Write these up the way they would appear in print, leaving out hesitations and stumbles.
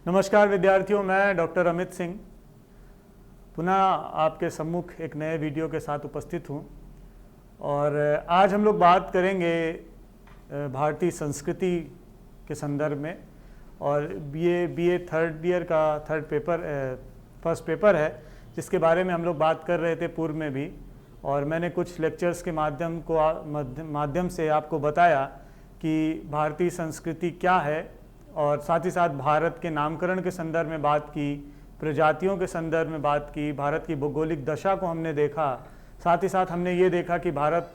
नमस्कार विद्यार्थियों, मैं डॉक्टर अमित सिंह पुनः आपके सम्मुख एक नए वीडियो के साथ उपस्थित हूँ। और आज हम लोग बात करेंगे भारतीय संस्कृति के संदर्भ में। और बीए थर्ड ईयर का फर्स्ट पेपर है, जिसके बारे में हम लोग बात कर रहे थे पूर्व में भी। और मैंने कुछ लेक्चर्स के माध्यम से आपको बताया कि भारतीय संस्कृति क्या है, और साथ ही साथ भारत के नामकरण के संदर्भ में बात की, प्रजातियों के संदर्भ में बात की, भारत की भौगोलिक दशा को हमने देखा। साथ ही साथ हमने ये देखा कि भारत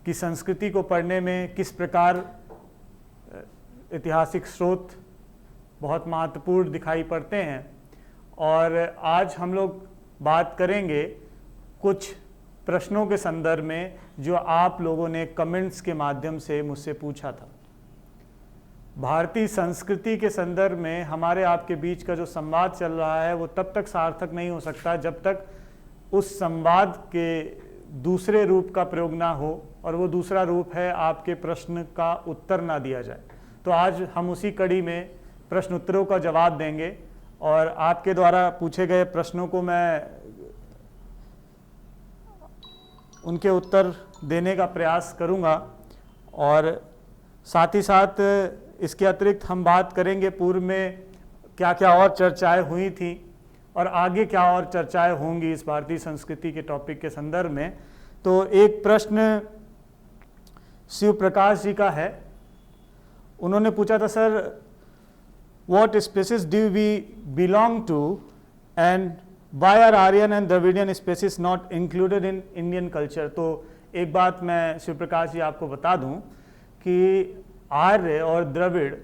की संस्कृति को पढ़ने में किस प्रकार ऐतिहासिक स्रोत बहुत महत्वपूर्ण दिखाई पड़ते हैं। और आज हम लोग बात करेंगे कुछ प्रश्नों के संदर्भ में जो आप लोगों ने कमेंट्स के माध्यम से मुझसे पूछा था। भारतीय संस्कृति के संदर्भ में हमारे आपके बीच का जो संवाद चल रहा है वो तब तक सार्थक नहीं हो सकता जब तक उस संवाद के दूसरे रूप का प्रयोग ना हो, और वो दूसरा रूप है आपके प्रश्न का उत्तर ना दिया जाए। तो आज हम उसी कड़ी में प्रश्न उत्तरों का जवाब देंगे, और आपके द्वारा पूछे गए प्रश्नों को मैं उनके उत्तर देने का प्रयास करूंगा। और साथ ही साथ इसके अतिरिक्त हम बात करेंगे पूर्व में क्या क्या और चर्चाएं हुई थी और आगे क्या और चर्चाएं होंगी इस भारतीय संस्कृति के टॉपिक के संदर्भ में। तो एक प्रश्न शिव प्रकाश जी का है। उन्होंने पूछा था, sir what species do we belong to and why are Aryan and Dravidian species not included in Indian culture. तो एक बात मैं शिव प्रकाश जी आपको बता दूं कि आर्य और द्रविड़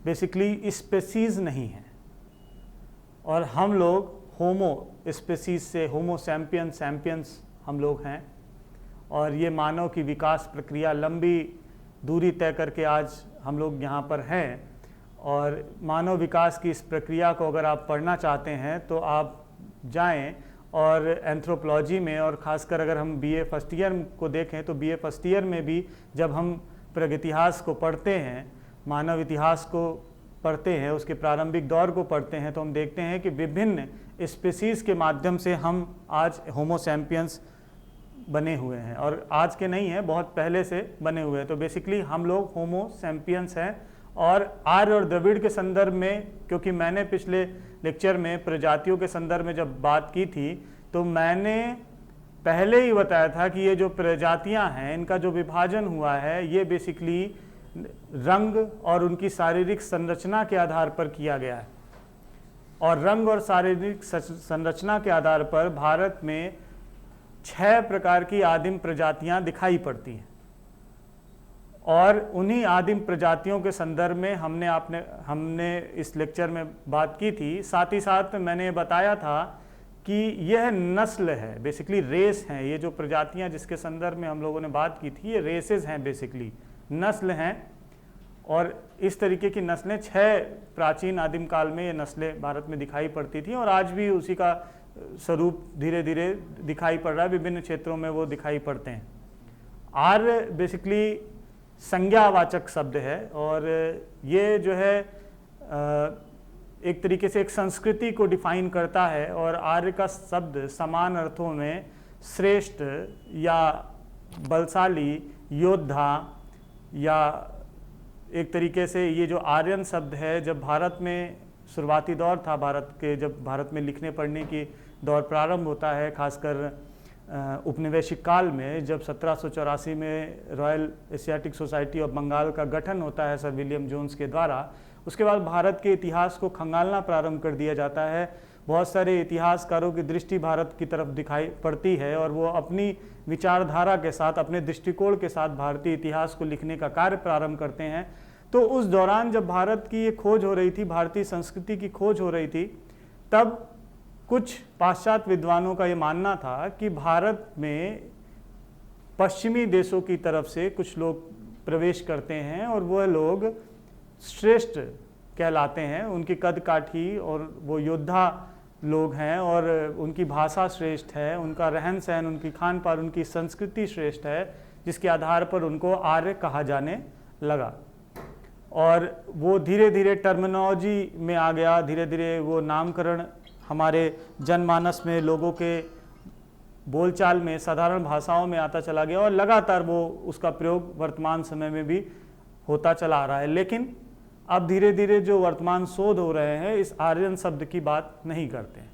बेसिकली स्पेसीज नहीं है, और हम लोग होमो स्पेसीज से होमो सैम्पियंस हम लोग हैं। और ये मानव की विकास प्रक्रिया लंबी दूरी तय करके आज हम लोग यहाँ पर हैं। और मानव विकास की इस प्रक्रिया को अगर आप पढ़ना चाहते हैं तो आप जाएं और एंथ्रोपोलॉजी में, और ख़ासकर अगर हम बीए फर्स्ट ईयर को देखें तो बीए फर्स्ट ईयर में भी जब हम प्रागैतिहास को पढ़ते हैं, मानव इतिहास को पढ़ते हैं, उसके प्रारंभिक दौर को पढ़ते हैं, तो हम देखते हैं कि विभिन्न स्पीसीज़ के माध्यम से हम आज होमो सैम्पियंस बने हुए हैं। और आज के नहीं हैं, बहुत पहले से बने हुए हैं। तो बेसिकली हम लोग होमो सैम्पियंस हैं। और आर्य और द्रविड़ के संदर्भ में, क्योंकि मैंने पिछले लेक्चर में प्रजातियों के संदर्भ में जब बात की थी तो मैंने पहले ही बताया था कि ये जो प्रजातियां हैं, इनका जो विभाजन हुआ है ये बेसिकली रंग और उनकी शारीरिक संरचना के आधार पर किया गया है। और रंग और शारीरिक संरचना के आधार पर भारत में 6 प्रकार की आदिम प्रजातियां दिखाई पड़ती हैं। और उन्हीं आदिम प्रजातियों के संदर्भ में हमने इस लेक्चर में बात की थी। साथ ही साथ मैंने बताया था कि यह नस्ल है, बेसिकली रेस हैं। ये जो प्रजातियां जिसके संदर्भ में हम लोगों ने बात की थी, ये रेसेस हैं, बेसिकली नस्ल हैं। और इस तरीके की नस्लें 6 प्राचीन आदिम काल में ये नस्लें भारत में दिखाई पड़ती थी, और आज भी उसी का स्वरूप धीरे धीरे दिखाई पड़ रहा है, विभिन्न क्षेत्रों में वो दिखाई पड़ते हैं। आर्य बेसिकली संज्ञावाचक शब्द है, और ये जो है एक तरीके से एक संस्कृति को डिफाइन करता है। और आर्य का शब्द समान अर्थों में श्रेष्ठ या बलशाली, योद्धा, या एक तरीके से ये जो आर्यन शब्द है, जब भारत में शुरुआती दौर था, जब भारत में लिखने पढ़ने की दौर प्रारंभ होता है, खासकर उपनिवेशिक काल में, जब 1784 में Royal Asiatic Society of Bengal का गठन होता है सर विलियम जोन्स के द्वारा, उसके बाद भारत के इतिहास को खंगालना प्रारंभ कर दिया जाता है। बहुत सारे इतिहासकारों की दृष्टि भारत की तरफ दिखाई पड़ती है, और वो अपनी विचारधारा के साथ, अपने दृष्टिकोण के साथ भारतीय इतिहास को लिखने का कार्य प्रारंभ करते हैं। तो उस दौरान जब भारत की ये खोज हो रही थी, भारतीय संस्कृति की खोज हो रही थी, तब कुछ पाश्चात्य विद्वानों का ये मानना था कि भारत में पश्चिमी देशों की तरफ से कुछ लोग प्रवेश करते हैं, और वह लोग श्रेष्ठ कहलाते हैं। उनकी कद काठी और वो योद्धा लोग हैं, और उनकी भाषा श्रेष्ठ है, उनका रहन सहन, उनकी खान पान, उनकी संस्कृति श्रेष्ठ है, जिसके आधार पर उनको आर्य कहा जाने लगा। और वो धीरे धीरे टर्मिनोलॉजी में आ गया, धीरे धीरे वो नामकरण हमारे जनमानस में, लोगों के बोलचाल में, साधारण भाषाओं में आता चला गया और लगातार वो उसका प्रयोग वर्तमान समय में भी होता चला आ रहा है। लेकिन अब धीरे धीरे जो वर्तमान शोध हो रहे हैं इस आर्यन शब्द की बात नहीं करते हैं,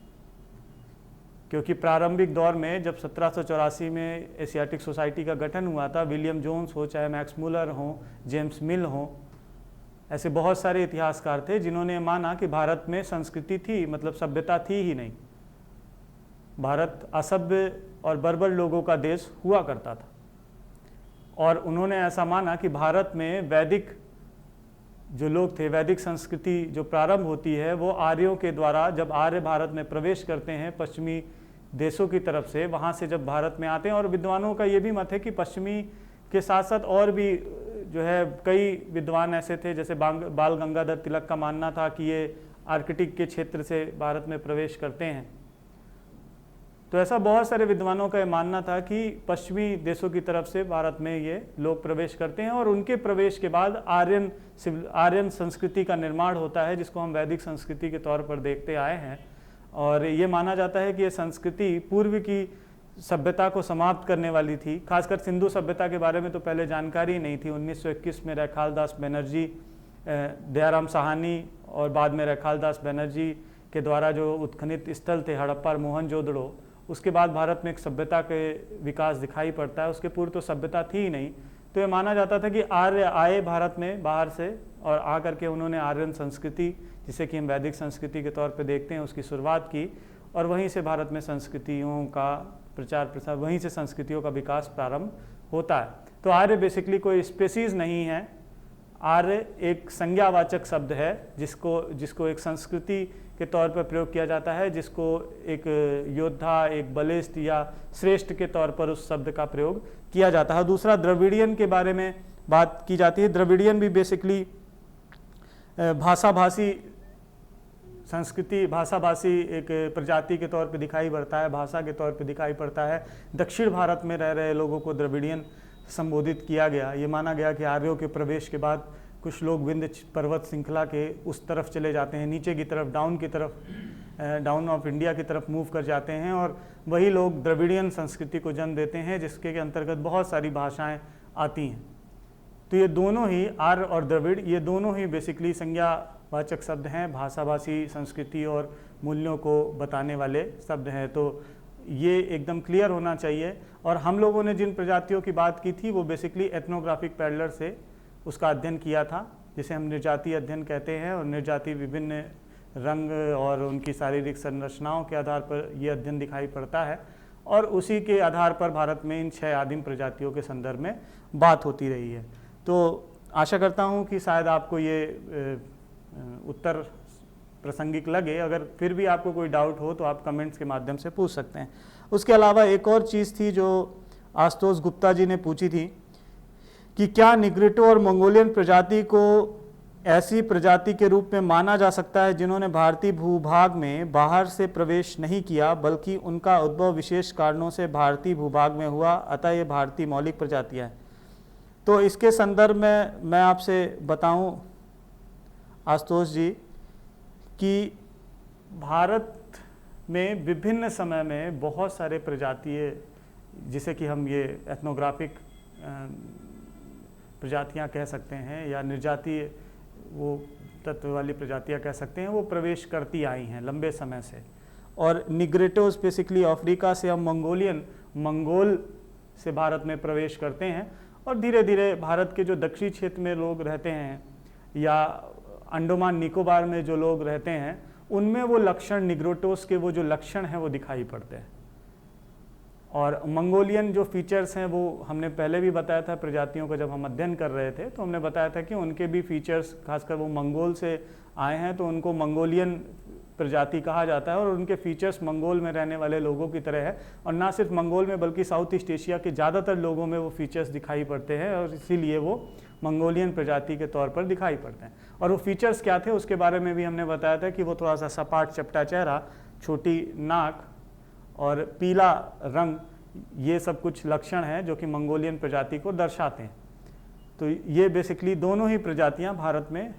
क्योंकि प्रारंभिक दौर में जब 1784 में एशियाटिक सोसाइटी का गठन हुआ था, विलियम जोन्स हो, चाहे मैक्स मुलर हो, जेम्स मिल हो, ऐसे बहुत सारे इतिहासकार थे जिन्होंने माना कि भारत में संस्कृति थी, मतलब सभ्यता थी ही नहीं, भारत असभ्य और बर्बर लोगों का देश हुआ करता था। और उन्होंने ऐसा माना कि भारत में वैदिक जो लोग थे, वैदिक संस्कृति जो प्रारंभ होती है वो आर्यों के द्वारा, जब आर्य भारत में प्रवेश करते हैं पश्चिमी देशों की तरफ से, वहाँ से जब भारत में आते हैं, और विद्वानों का ये भी मत है कि पश्चिमी के साथ साथ और भी जो है कई विद्वान ऐसे थे, जैसे बाल गंगाधर तिलक का मानना था कि ये आर्कटिक के क्षेत्र से भारत में प्रवेश करते हैं। तो ऐसा बहुत सारे विद्वानों का ये मानना था कि पश्चिमी देशों की तरफ से भारत में ये लोग प्रवेश करते हैं और उनके प्रवेश के बाद आर्यन संस्कृति का निर्माण होता है, जिसको हम वैदिक संस्कृति के तौर पर देखते आए हैं। और ये माना जाता है कि ये संस्कृति पूर्व की सभ्यता को समाप्त करने वाली थी। खासकर सिंधु सभ्यता के बारे में तो पहले जानकारी नहीं थी। 1921 में रैखाल दास बनर्जी, दयाराम साहनी और बाद में रैखाल दास बनर्जी के द्वारा जो उत्खनित स्थल थे हड़प्पा और मोहनजोदड़ो, उसके बाद भारत में एक सभ्यता के विकास दिखाई पड़ता है। उसके पूर्व तो सभ्यता थी ही नहीं। तो ये माना जाता था कि आर्य आए भारत में बाहर से और आ करके उन्होंने आर्यन संस्कृति, जिसे कि हम वैदिक संस्कृति के तौर पे देखते हैं, उसकी शुरुआत की और वहीं से भारत में संस्कृतियों का प्रचार प्रसार, वहीं से संस्कृतियों का विकास प्रारंभ होता है। तो आर्य बेसिकली कोई स्पेसीज नहीं है। आर्य एक संज्ञावाचक शब्द है जिसको एक संस्कृति के तौर पर प्रयोग किया जाता है, जिसको एक योद्धा, एक बलिष्ठ या श्रेष्ठ के तौर पर उस शब्द का प्रयोग किया जाता है। दूसरा, द्रविडियन के बारे में बात की जाती है। द्रविडियन भी बेसिकली भाषाभाषी संस्कृति, भाषाभाषी एक प्रजाति के तौर पे दिखाई पड़ता है, भाषा के तौर पे दिखाई पड़ता है। दक्षिण भारत में रह रहे लोगों को द्रविडियन संबोधित किया गया। ये माना गया कि आर्यों के प्रवेश के बाद कुछ लोग विंध्य पर्वत श्रृंखला के उस तरफ चले जाते हैं, नीचे की तरफ, डाउन ऑफ इंडिया की तरफ मूव कर जाते हैं और वही लोग द्रविडियन संस्कृति को जन्म देते हैं, जिसके अंतर्गत बहुत सारी भाषाएं आती हैं। तो ये दोनों ही, आर्य और द्रविड़, ये दोनों ही बेसिकली संज्ञावाचक शब्द हैं, भाषाभाषी संस्कृति और मूल्यों को बताने वाले शब्द हैं। तो ये एकदम क्लियर होना चाहिए। और हम लोगों ने जिन प्रजातियों की बात की थी वो बेसिकली एथनोग्राफिक पैडलर से उसका अध्ययन किया था, जिसे हम निर्जातीय अध्ययन कहते हैं। और निर्जाति विभिन्न रंग और उनकी शारीरिक संरचनाओं के आधार पर ये अध्ययन दिखाई पड़ता है और उसी के आधार पर भारत में इन 6 आदिम प्रजातियों के संदर्भ में बात होती रही है। तो आशा करता हूँ कि शायद आपको ये उत्तर प्रासंगिक लगे। अगर फिर भी आपको कोई डाउट हो तो आप कमेंट्स के माध्यम से पूछ सकते हैं। उसके अलावा एक और चीज़ थी जो आशुतोष गुप्ता जी ने पूछी थी कि क्या निग्रिटो और मंगोलियन प्रजाति को ऐसी प्रजाति के रूप में माना जा सकता है जिन्होंने भारतीय भूभाग में बाहर से प्रवेश नहीं किया, बल्कि उनका उद्भव विशेष कारणों से भारतीय भूभाग में हुआ, अतः ये भारतीय मौलिक प्रजातियाँ हैं। तो इसके संदर्भ में मैं आपसे बताऊं आशुतोष जी कि भारत में विभिन्न समय में बहुत सारे प्रजातीय, जिसे कि हम ये एथनोग्राफिक प्रजातियां कह सकते हैं या निर्जातीय वो तत्व वाली प्रजातियां कह सकते हैं, वो प्रवेश करती आई हैं लंबे समय से। और निग्रेटोज बेसिकली अफ्रीका से, हम मंगोल से भारत में प्रवेश करते हैं और धीरे धीरे भारत के जो दक्षिणी क्षेत्र में लोग रहते हैं या अंडमान निकोबार में जो लोग रहते हैं, उनमें वो लक्षण, निग्रोटोस के वो जो लक्षण हैं वो दिखाई पड़ते हैं। और मंगोलियन जो फीचर्स हैं वो हमने पहले भी बताया था, प्रजातियों का जब हम अध्ययन कर रहे थे तो हमने बताया था कि उनके भी फीचर्स, खासकर वो मंगोल से आए हैं तो उनको मंगोलियन प्रजाति कहा जाता है और उनके फीचर्स मंगोल में रहने वाले लोगों की तरह है। और ना सिर्फ मंगोल में बल्कि साउथ ईस्ट एशिया के ज़्यादातर लोगों में वो फीचर्स दिखाई पड़ते हैं और इसीलिए वो मंगोलियन प्रजाति के तौर पर दिखाई पड़ते हैं। और वो फीचर्स क्या थे उसके बारे में भी हमने बताया था कि वो थोड़ा सा सपाट चपटा चेहरा, छोटी नाक और पीला रंग, ये सब कुछ लक्षण हैं जो कि मंगोलियन प्रजाति को दर्शाते हैं। तो ये बेसिकली दोनों ही प्रजातियां भारत में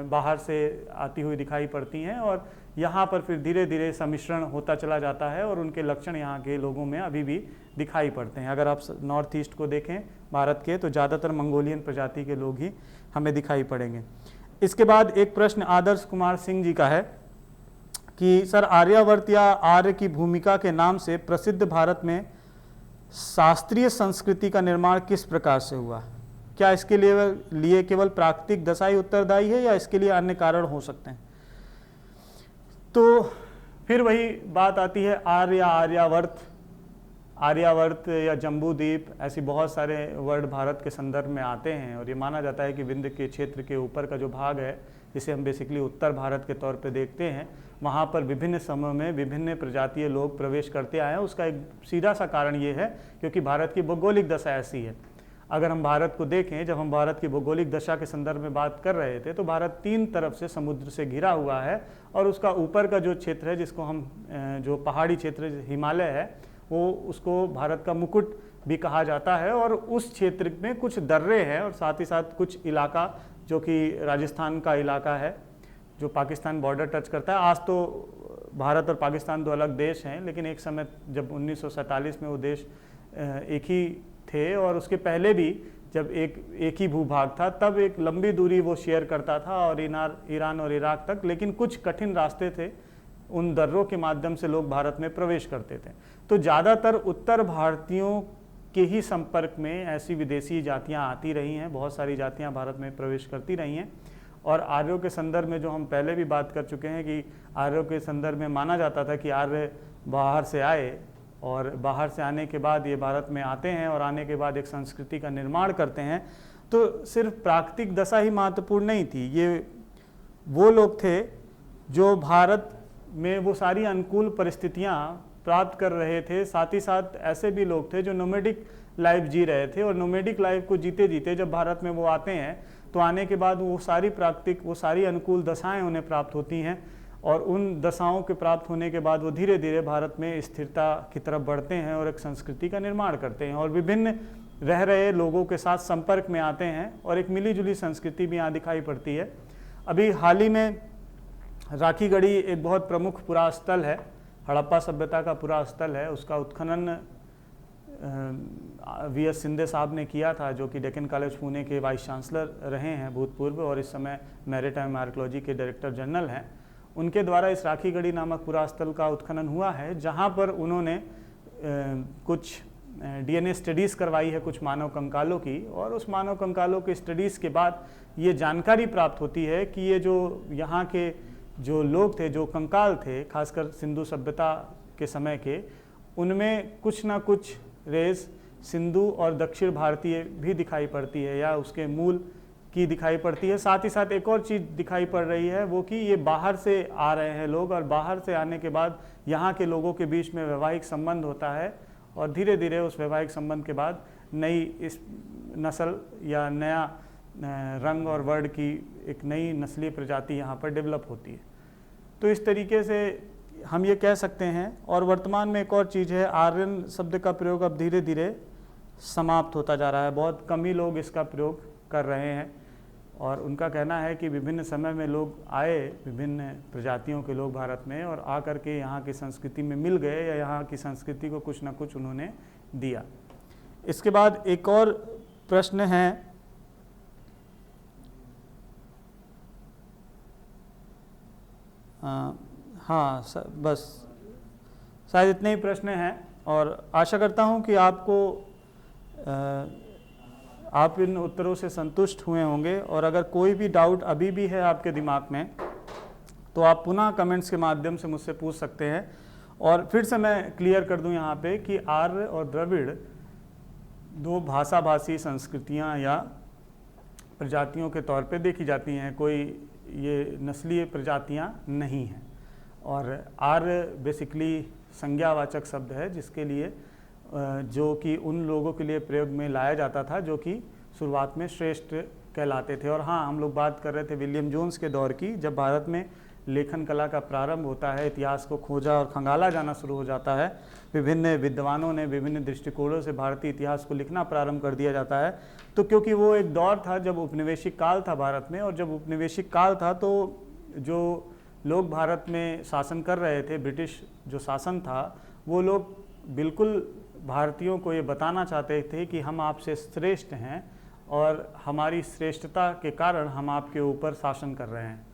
बाहर से आती हुई दिखाई पड़ती हैं और यहाँ पर फिर धीरे धीरे सम्मिश्रण होता चला जाता है और उनके लक्षण यहाँ के लोगों में अभी भी दिखाई पड़ते हैं। अगर आप नॉर्थ ईस्ट को देखें भारत के, तो ज़्यादातर मंगोलियन प्रजाति के लोग ही हमें दिखाई पड़ेंगे। इसके बाद एक प्रश्न आदर्श कुमार सिंह जी का है कि सर, आर्यावर्त या आर्य की भूमिका के नाम से प्रसिद्ध भारत में शास्त्रीय संस्कृति का निर्माण किस प्रकार से हुआ? क्या इसके लिए केवल प्राकृतिक दशा ही उत्तरदायी है या इसके लिए अन्य कारण हो सकते हैं? तो फिर वही बात आती है आर्य या आर्यावर्त या जम्बूद्वीप, ऐसी बहुत सारे वर्ड भारत के संदर्भ में आते हैं और ये माना जाता है कि विंध्य के क्षेत्र के ऊपर का जो भाग है, जिसे हम बेसिकली उत्तर भारत के तौर पे देखते हैं, वहाँ पर विभिन्न समय में विभिन्न प्रजातीय लोग प्रवेश करते आए हैं। उसका एक सीधा सा कारण ये है क्योंकि भारत की भौगोलिक दशा ऐसी है। अगर हम भारत को देखें, जब हम भारत की भौगोलिक दशा के संदर्भ में बात कर रहे थे, तो भारत 3 तरफ से समुद्र से घिरा हुआ है और उसका ऊपर का जो क्षेत्र है, जिसको हम जो पहाड़ी क्षेत्र हिमालय है, वो उसको भारत का मुकुट भी कहा जाता है और उस क्षेत्र में कुछ दर्रे हैं और साथ ही साथ कुछ इलाका जो कि राजस्थान का इलाका है जो पाकिस्तान बॉर्डर टच करता है। आज तो भारत और पाकिस्तान 2 अलग देश हैं, लेकिन एक समय जब 1947 में वो देश एक ही थे और उसके पहले भी जब एक ही भूभाग था, तब एक लंबी दूरी वो शेयर करता था और ईरान और इराक तक, लेकिन कुछ कठिन रास्ते थे, उन दर्रों के माध्यम से लोग भारत में प्रवेश करते थे। तो ज़्यादातर उत्तर भारतीयों के ही संपर्क में ऐसी विदेशी जातियां आती रही हैं, बहुत सारी जातियां भारत में प्रवेश करती रही हैं। और आर्यों के संदर्भ में जो हम पहले भी बात कर चुके हैं कि आर्यों के संदर्भ में माना जाता था कि आर्य बाहर से आए और बाहर से आने के बाद ये भारत में आते हैं और आने के बाद एक संस्कृति का निर्माण करते हैं। तो सिर्फ प्राकृतिक दशा ही महत्वपूर्ण नहीं थी, ये वो लोग थे जो भारत में वो सारी अनुकूल परिस्थितियां प्राप्त कर रहे थे। साथ ही साथ ऐसे भी लोग थे जो नोमैडिक लाइफ जी रहे थे और नोमैडिक लाइफ को जीते जीते जब भारत में वो आते हैं, तो आने के बाद वो सारी अनुकूल दशाएं उन्हें प्राप्त होती हैं और उन दशाओं के प्राप्त होने के बाद वो धीरे धीरे भारत में स्थिरता की तरफ बढ़ते हैं और एक संस्कृति का निर्माण करते हैं और विभिन्न रह रहे लोगों के साथ संपर्क में आते हैं और एक मिलीजुली संस्कृति भी यहाँ दिखाई पड़ती है। अभी हाल ही में राखीगढ़ी एक बहुत प्रमुख पुरास्थल है, हड़प्पा सभ्यता का पुरास्थल है। उसका उत्खनन वी.एस. शिंदे साहब ने किया था, जो कि डेक्कन कॉलेज पुणे के वाइस चांसलर रहे हैं भूतपूर्व और इस समय मैरीटाइम आर्कियोलॉजी के डायरेक्टर जनरल हैं। उनके द्वारा इस राखीगढ़ी नामक पुरास्थल का उत्खनन हुआ है, जहां पर उन्होंने कुछ डीएनए स्टडीज़ करवाई है कुछ मानव कंकालों की, और उस मानव कंकालों के स्टडीज़ के बाद ये जानकारी प्राप्त होती है कि ये जो यहाँ के जो लोग थे, जो कंकाल थे, खासकर सिंधु सभ्यता के समय के, उनमें कुछ ना कुछ रेस सिंधु और दक्षिण भारतीय भी दिखाई पड़ती है या उसके मूल की दिखाई पड़ती है। साथ ही साथ एक और चीज़ दिखाई पड़ रही है, वो कि ये बाहर से आ रहे हैं लोग और बाहर से आने के बाद यहाँ के लोगों के बीच में वैवाहिक संबंध होता है और धीरे धीरे उस वैवाहिक संबंध के बाद नई इस नस्ल या नया रंग और वर्ण की एक नई नस्लीय प्रजाति यहाँ पर डेवलप होती है। तो इस तरीके से हम ये कह सकते हैं। और वर्तमान में एक और चीज़ है, आर्यन शब्द का प्रयोग अब धीरे धीरे समाप्त होता जा रहा है, बहुत कम ही लोग इसका प्रयोग कर रहे हैं और उनका कहना है कि विभिन्न समय में लोग आए, विभिन्न प्रजातियों के लोग भारत में, और आकर के यहाँ की संस्कृति में मिल गए या यहाँ की संस्कृति को कुछ ना कुछ उन्होंने दिया। इसके बाद एक और प्रश्न है, हाँ बस शायद इतने ही प्रश्न हैं और आशा करता हूँ कि आप इन उत्तरों से संतुष्ट हुए होंगे। और अगर कोई भी डाउट अभी भी है आपके दिमाग में, तो आप पुनः कमेंट्स के माध्यम से मुझसे पूछ सकते हैं। और फिर से मैं क्लियर कर दूं यहाँ पे कि आर्य और द्रविड़ दो भाषाभाषी संस्कृतियाँ या प्रजातियों के तौर पे देखी जाती हैं, कोई ये नस्लीय प्रजातियाँ नहीं हैं। और आर्य बेसिकली संज्ञावाचक शब्द है जिसके लिए जो कि उन लोगों के लिए प्रयोग में लाया जाता था जो कि शुरुआत में श्रेष्ठ कहलाते थे। और हाँ, हम लोग बात कर रहे थे विलियम जोन्स के दौर की, जब भारत में लेखन कला का प्रारंभ होता है, इतिहास को खोजा और खंगाला जाना शुरू हो जाता है, विभिन्न विद्वानों ने विभिन्न दृष्टिकोणों से भारतीय इतिहास को लिखना प्रारंभ कर दिया जाता है। तो क्योंकि वो एक दौर था जब उपनिवेशिक काल था भारत में, और जब उपनिवेशिक काल था तो जो लोग भारत में शासन कर रहे थे, ब्रिटिश जो शासन था, वो लोग बिल्कुल भारतीयों को ये बताना चाहते थे कि हम आपसे श्रेष्ठ हैं और हमारी श्रेष्ठता के कारण हम आपके ऊपर शासन कर रहे हैं,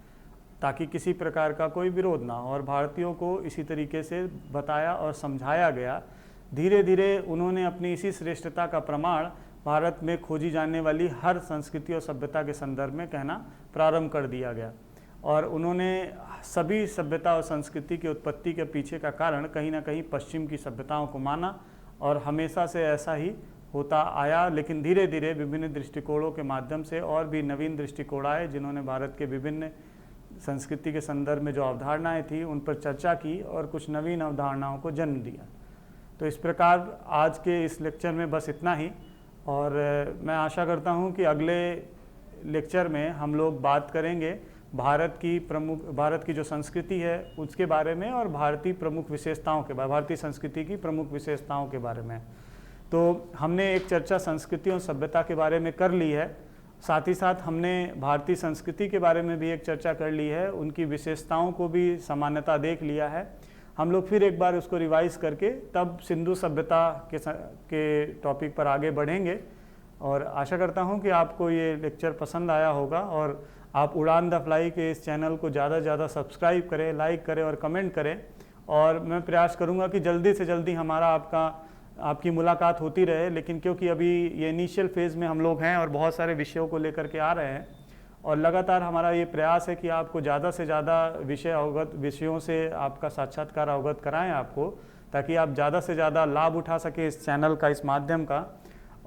ताकि किसी प्रकार का कोई विरोध ना हो। और भारतीयों को इसी तरीके से बताया और समझाया गया। धीरे धीरे उन्होंने अपनी इसी श्रेष्ठता का प्रमाण भारत में खोजी जाने वाली हर संस्कृति और सभ्यता के संदर्भ में कहना प्रारंभ कर दिया गया। और उन्होंने सभी सभ्यता और संस्कृति की उत्पत्ति के पीछे का कारण कहीं ना कहीं पश्चिम की सभ्यताओं को माना, और हमेशा से ऐसा ही होता आया। लेकिन धीरे धीरे विभिन्न दृष्टिकोणों के माध्यम से और भी नवीन दृष्टिकोण आए, जिन्होंने भारत के विभिन्न संस्कृति के संदर्भ में जो अवधारणाएं थी उन पर चर्चा की और कुछ नवीन अवधारणाओं को जन्म दिया। तो इस प्रकार आज के इस लेक्चर में बस इतना ही, और मैं आशा करता हूं कि अगले लेक्चर में हम लोग बात करेंगे भारत की जो संस्कृति है उसके बारे में, और भारतीय प्रमुख विशेषताओं के बारे, भारतीय संस्कृति की प्रमुख विशेषताओं के बारे में। तो हमने एक चर्चा संस्कृति और सभ्यता के बारे में कर ली है, साथ ही साथ हमने भारतीय संस्कृति के बारे में भी एक चर्चा कर ली है, उनकी विशेषताओं को भी सामान्यता देख लिया है। हम लोग फिर एक बार उसको रिवाइज करके तब सिंधु सभ्यता के टॉपिक पर आगे बढ़ेंगे। और आशा करता हूं कि आपको ये लेक्चर पसंद आया होगा, और आप उड़ान द फ्लाई के इस चैनल को ज़्यादा से ज़्यादा सब्सक्राइब करें, लाइक करें और कमेंट करें। और मैं प्रयास करूंगा कि जल्दी से जल्दी आपकी मुलाकात होती रहे। लेकिन क्योंकि अभी ये इनिशियल फेज़ में हम लोग हैं और बहुत सारे विषयों को लेकर के आ रहे हैं, और लगातार हमारा ये प्रयास है कि आपको ज़्यादा से ज़्यादा विषयों से आपका साक्षात्कार अवगत कराएं आपको, ताकि आप ज़्यादा से ज़्यादा लाभ उठा सकें इस चैनल का, इस माध्यम का।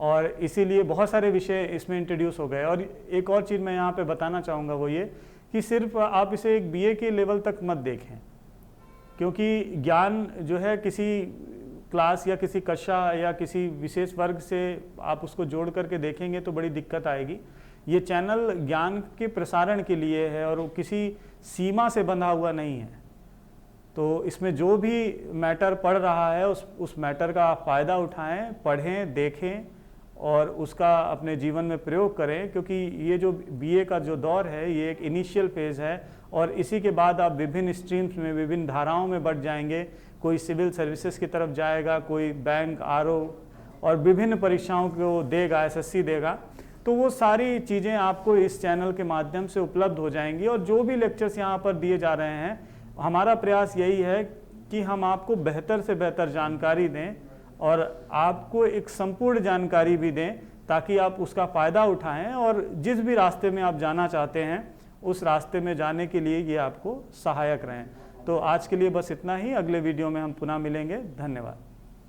और इसीलिए बहुत सारे विषय इसमें इंट्रोड्यूस हो गए। और एक और चीज़ मैं यहाँ पे बताना चाहूँगा, वो ये कि सिर्फ आप इसे एक बीए के लेवल तक मत देखें, क्योंकि ज्ञान जो है किसी क्लास या किसी कक्षा या किसी विशेष वर्ग से आप उसको जोड़ करके देखेंगे तो बड़ी दिक्कत आएगी। ये चैनल ज्ञान के प्रसारण के लिए है और वो किसी सीमा से बंधा हुआ नहीं है। तो इसमें जो भी मैटर पढ़ रहा है उस मैटर का फ़ायदा उठाएं, पढ़ें, देखें और उसका अपने जीवन में प्रयोग करें, क्योंकि ये जो बीए का जो दौर है ये एक इनिशियल फेज़ है, और इसी के बाद आप विभिन्न स्ट्रीम्स में, विभिन्न धाराओं में बढ़ जाएंगे। कोई सिविल सर्विसेज की तरफ जाएगा, कोई बैंक, आरओ और विभिन्न परीक्षाओं को देगा, एसएससी देगा। तो वो सारी चीज़ें आपको इस चैनल के माध्यम से उपलब्ध हो जाएंगी। और जो भी लेक्चर्स यहाँ पर दिए जा रहे हैं, हमारा प्रयास यही है कि हम आपको बेहतर से बेहतर जानकारी दें और आपको एक संपूर्ण जानकारी भी दें, ताकि आप उसका फ़ायदा उठाएं और जिस भी रास्ते में आप जाना चाहते हैं उस रास्ते में जाने के लिए ये आपको सहायक रहें। तो आज के लिए बस इतना ही। अगले वीडियो में हम पुनः मिलेंगे। धन्यवाद।